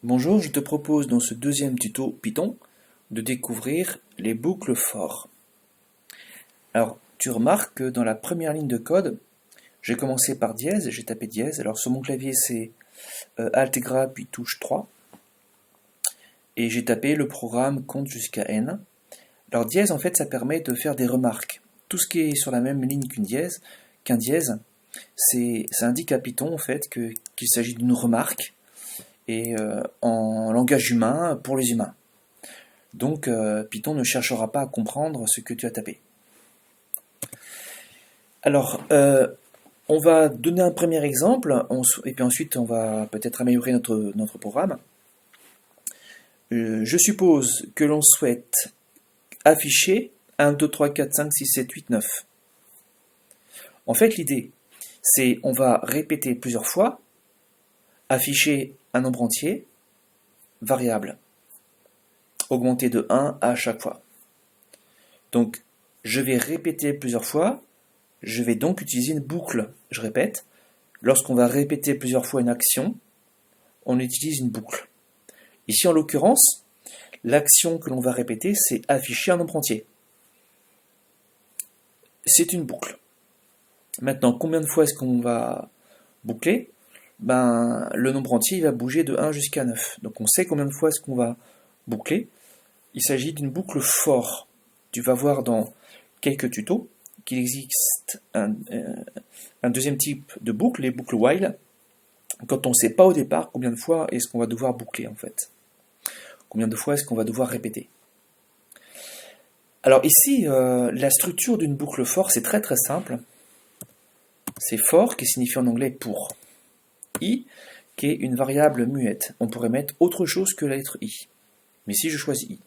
Bonjour, je te propose dans ce deuxième tuto Python de découvrir les boucles for. Alors, tu remarques que dans la première ligne de code, j'ai commencé par dièse, j'ai tapé dièse. Alors sur mon clavier c'est Alt et Gras puis touche 3. Et j'ai tapé le programme compte jusqu'à n. Alors dièse en fait ça permet de faire des remarques. Tout ce qui est sur la même ligne qu'un dièse, ça indique à Python en fait qu'il s'agit d'une remarque et en langage humain pour les humains. Donc Python ne cherchera pas à comprendre ce que tu as tapé. Alors, on va donner un premier exemple, et puis ensuite on va peut-être améliorer notre programme. Je suppose que l'on souhaite afficher 1, 2, 3, 4, 5, 6, 7, 8, 9. En fait, l'idée, c'est on va répéter plusieurs fois, afficher un nombre entier, variable, augmenter de 1 à chaque fois. Donc, je vais répéter plusieurs fois, je vais donc utiliser une boucle. Je répète, lorsqu'on va répéter plusieurs fois une action, on utilise une boucle. Ici, en l'occurrence, l'action que l'on va répéter, c'est afficher un nombre entier. C'est une boucle. Maintenant, combien de fois est-ce qu'on va boucler ? Le nombre entier il va bouger de 1 jusqu'à 9. Donc on sait combien de fois est-ce qu'on va boucler. Il s'agit d'une boucle for. Tu vas voir dans quelques tutos qu'il existe un deuxième type de boucle, les boucles while, quand on ne sait pas au départ combien de fois est-ce qu'on va devoir boucler en fait. Combien de fois est-ce qu'on va devoir répéter. Alors ici, la structure d'une boucle for, c'est très très simple. C'est for qui signifie en anglais pour. I qui est une variable muette. On pourrait mettre autre chose que la lettre I. Mais si je choisis I.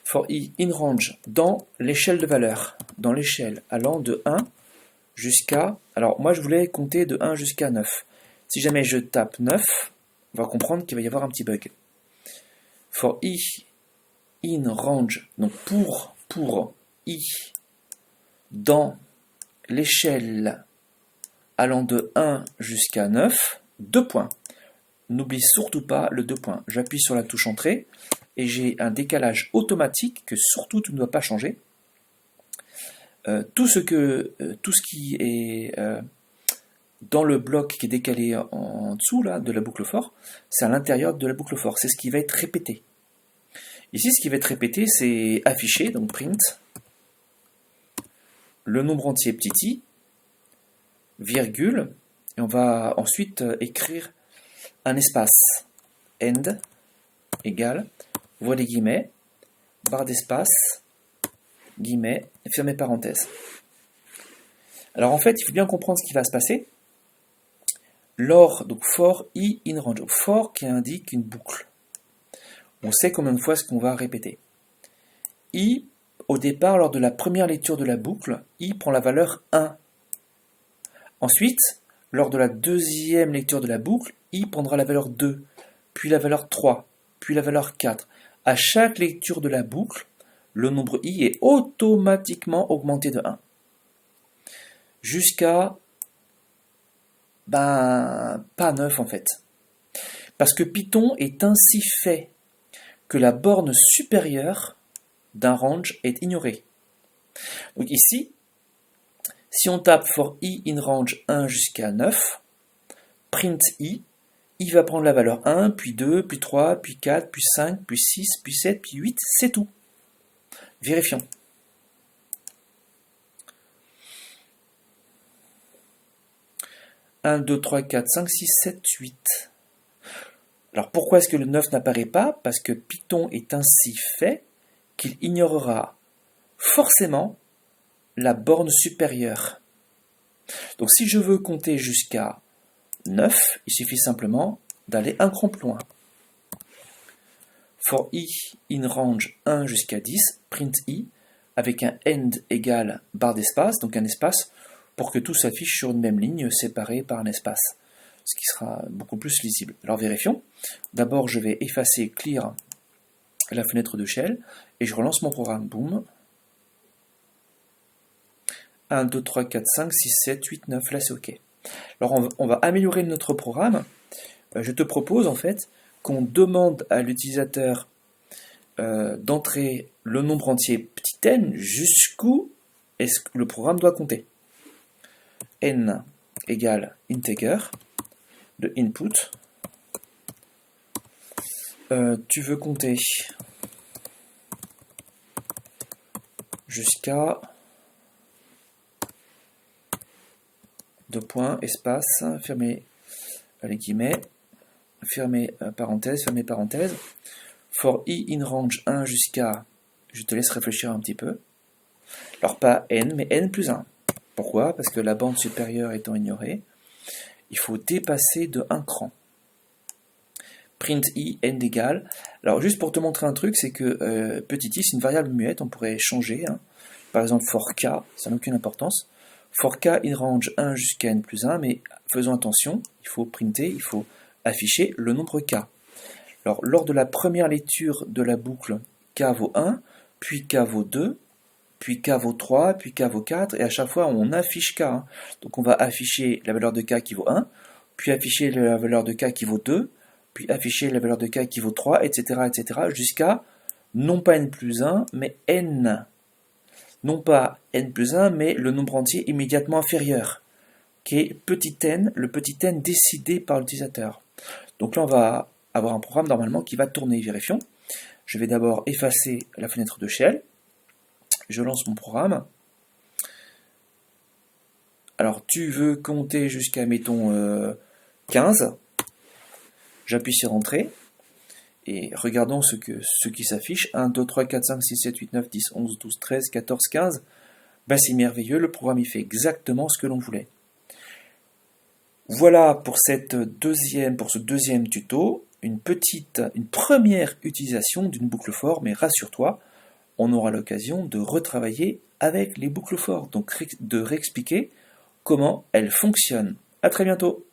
For I in range, dans l'échelle de valeur. Dans l'échelle allant de 1 jusqu'à... Alors moi je voulais compter de 1 jusqu'à 9. Si jamais je tape 9, on va comprendre qu'il va y avoir un petit bug. For I in range, donc pour I dans l'échelle allant de 1 jusqu'à 9, 2 points. N'oublie surtout pas le 2 points. J'appuie sur la touche entrée et j'ai un décalage automatique que surtout tu ne dois pas changer. Tout ce qui est dans le bloc qui est décalé en dessous là, de la boucle for, c'est à l'intérieur de la boucle for. C'est ce qui va être répété. Ici, ce qui va être répété, c'est afficher, donc print, le nombre entier petit i, virgule, et on va ensuite écrire un espace, end, égale, voie des guillemets, barre d'espace, guillemets, fermez parenthèse. Alors en fait, il faut bien comprendre ce qui va se passer. Donc for i in range, for qui indique une boucle. On sait combien de fois est-ce qu'on va répéter. I, au départ, lors de la première lecture de la boucle, i prend la valeur 1. Ensuite, lors de la deuxième lecture de la boucle, i prendra la valeur 2, puis la valeur 3, puis la valeur 4. À chaque lecture de la boucle, le nombre i est automatiquement augmenté de 1. Jusqu'à, pas 9 en fait. Parce que Python est ainsi fait que la borne supérieure d'un range est ignorée. Donc ici, si on tape for i in range 1 jusqu'à 9, print i va prendre la valeur 1, puis 2, puis 3, puis 4, puis 5, puis 6, puis 7, puis 8, c'est tout. Vérifions. « 1, 2, 3, 4, 5, 6, 7, 8. Alors pourquoi est-ce que le 9 n'apparaît pas ? Parce que Python est ainsi fait qu'il ignorera forcément la borne supérieure. Donc si je veux compter jusqu'à 9, il suffit simplement d'aller un cran plus loin. For i in range 1 jusqu'à 10, print i avec un end égale barre d'espace, donc un espace, pour que tout s'affiche sur une même ligne séparée par un espace, ce qui sera beaucoup plus lisible. Alors vérifions. D'abord je vais effacer clear la fenêtre de shell et je relance mon programme. Boom. 1, 2, 3, 4, 5, 6, 7, 8, 9, là c'est OK. Alors on va améliorer notre programme. je te propose en fait qu'on demande à l'utilisateur d'entrer le nombre entier petit n jusqu'où est-ce que le programme doit compter. N égale integer de input. Tu veux compter jusqu'à deux points, espace, fermez les guillemets, fermez parenthèse, fermez parenthèse. For i in range 1 jusqu'à, je te laisse réfléchir un petit peu. Alors pas n, mais n plus 1. Pourquoi? Parce que la bande supérieure étant ignorée, il faut dépasser de 1 cran. Print i, n égale. Alors juste pour te montrer un truc, c'est que petit i c'est une variable muette, on pourrait changer. Hein. Par exemple for k, ça n'a aucune importance. For k in range 1 jusqu'à n plus 1, mais faisons attention, il faut printer, il faut afficher le nombre k. Alors lors de la première lecture de la boucle, k vaut 1, puis k vaut 2, puis k vaut 3, puis k vaut 4, et à chaque fois on affiche k. Hein. Donc on va afficher la valeur de k qui vaut 1, puis afficher la valeur de k qui vaut 2, puis afficher la valeur de k qui vaut 3, etc., etc., jusqu'à non pas n plus 1, mais n. Non pas n plus 1, mais le nombre entier immédiatement inférieur, qui est petit n, le petit n décidé par l'utilisateur. Donc là on va avoir un programme normalement qui va tourner, vérifions. Je vais d'abord effacer la fenêtre de shell. Je lance mon programme. Alors tu veux compter jusqu'à, mettons, 15. J'appuie sur Entrée. Et regardons ce qui s'affiche. 1, 2, 3, 4, 5, 6, 7, 8, 9, 10, 11, 12, 13, 14, 15. Ben, c'est merveilleux, le programme il fait exactement ce que l'on voulait. Voilà pour ce deuxième tuto, une première utilisation d'une boucle for, mais rassure-toi, on aura l'occasion de retravailler avec les boucles for, donc de réexpliquer comment elles fonctionnent. À très bientôt.